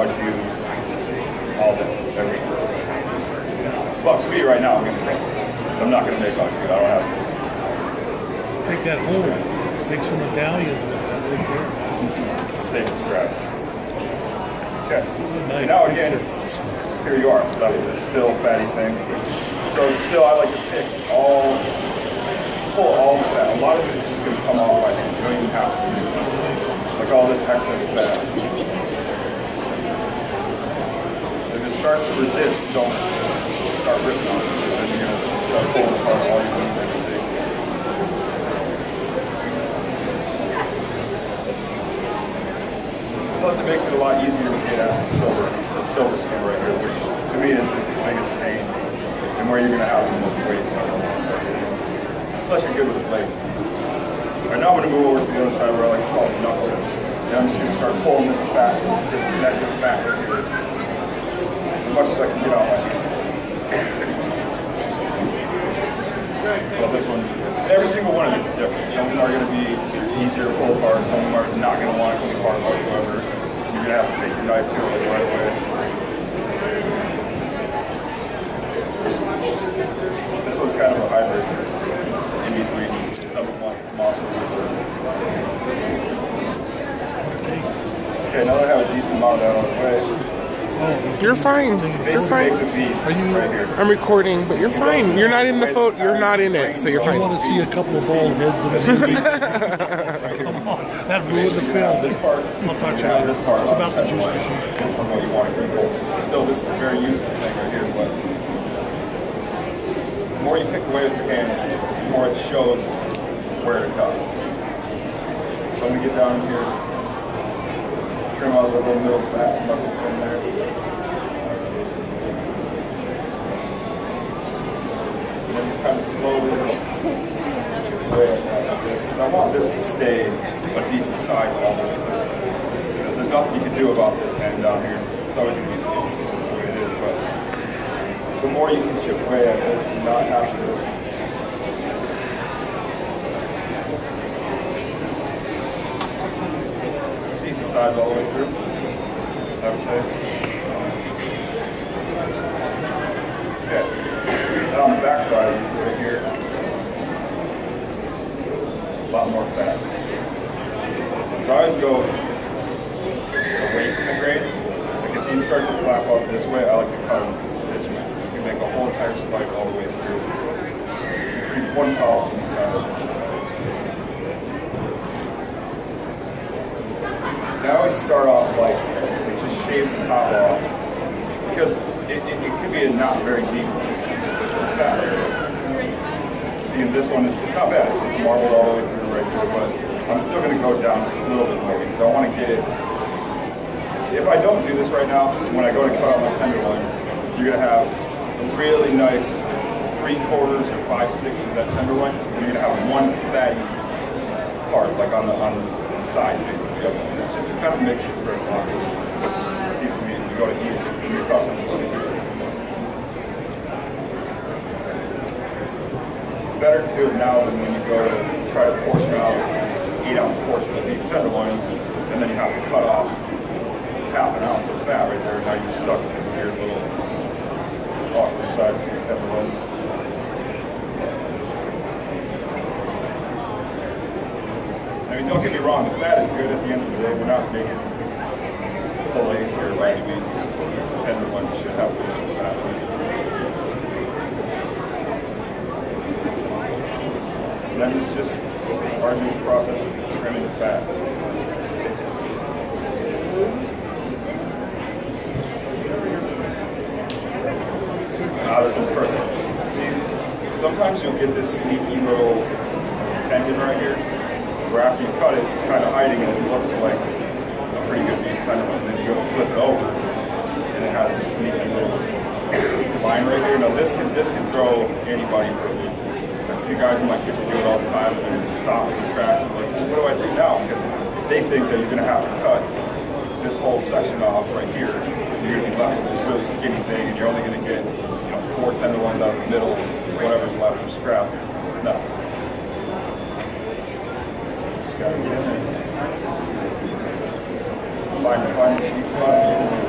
always use all this every year. But for me right now, I'm going to paint. I'm not going to make all shoes. I don't have to. Take that home, make some medallions with that right there. Save the scraps. Okay. Nice. Now again, here you are. That was a still fatty thing. So it's still, I like to pick pull all the fat. A lot of it is just going to come off by hand. You don't even have to do it. Like all this excess fat. If it starts to resist, don't start ripping on it. Then you're going to start pulling apart all your wings and everything. Plus it makes it a lot easier to get at the silver skin right here, which to me is the biggest pain and where you're going to have the most weight. Plus you're good with the blade. Alright, now I'm going to move over to the other side where I like to call it knuckle. And I'm just going to start pulling this fat, this connective fat right here, as much as I can get out my hand. Well, this one, every single one of these is different. Some of them are going to be easier to pull apart, some of them are not going to want to pull apart whatsoever. You're going to have to take your knife to it the right way. This one's kind of a hybrid in between. Some of them want to come off. Okay, now that I have a decent amount of that on the way. You're fine. You're fine. Makes a beat right here. I'm recording, but you're fine. You're not in the photo. You're not in it, so you're I fine. want to see a couple of bald heads in the movie. Come on, that ruined the film. This part, I'll talk to you later. this part. It's about the juice machine. This is what you want to keep. Still, this is a very useful thing right here, but the more you pick away with your hands, the more it shows where to cut. So I'm going to get down here, trim out the little middle fat knuckle in there. And then just kind of slowly chip away at that. Because I want this to stay a decent size all the way through. Because there's nothing you can do about this end down here. It's always going to be stable. That's the way it is. But the more you can chip away at this and not have to decent size all the way through, I would say. Okay. And on the back side, right here, a lot more fat. So I always go away from the grain. Like if these start to flap up this way, I like to cut them this way. You can make a whole entire slice all the way through. One pulse from the cut. I always start off like just shave the top off because it could be a not very deep fat. See, this one is it's not bad. It's marbled all the way through right here, but I'm still going to go down just a little bit more because I want to get it. If I don't do this right now, when I go to cut out my tenderloins, you're going to have a really nice 3/4 or 5/6 of that tenderloin. And you're going to have one fatty part, like on the side. It's just kind of a mixture for a piece of meat. You go to eat it, and your customers will eat it. Better to do it now than when you go to try to portion out an 8-ounce portion of beef tenderloin, and then you have to cut off half an ounce of fat right there. Now you're stuck with your little awkward size of your tenderloins. I mean, don't get me wrong, the fat is good at the end of the day. We're not making fillets here by any means. Tenderloins should have a little bit of fat. And then it's just arduous process of trimming the fat. This one's perfect. See, sometimes you'll get this sneaky little tendon right here, where after you cut it, it's kind of hiding and it looks like a pretty good beef tenderloin. Then you go flip it over, and it has this sneaky little line right here. Now this can throw anybody for a loop. I see guys in my kitchen do it all the time, and they're just stopping the tracks. Like, well, what do I do now? Because they think that you're going to have to cut this whole section off right here. You're going to be left with this really skinny thing, and you're only going to get 4 tenderloins out of the middle, whatever's left of scrap. No. Just got to get in there. Find the sweet spot.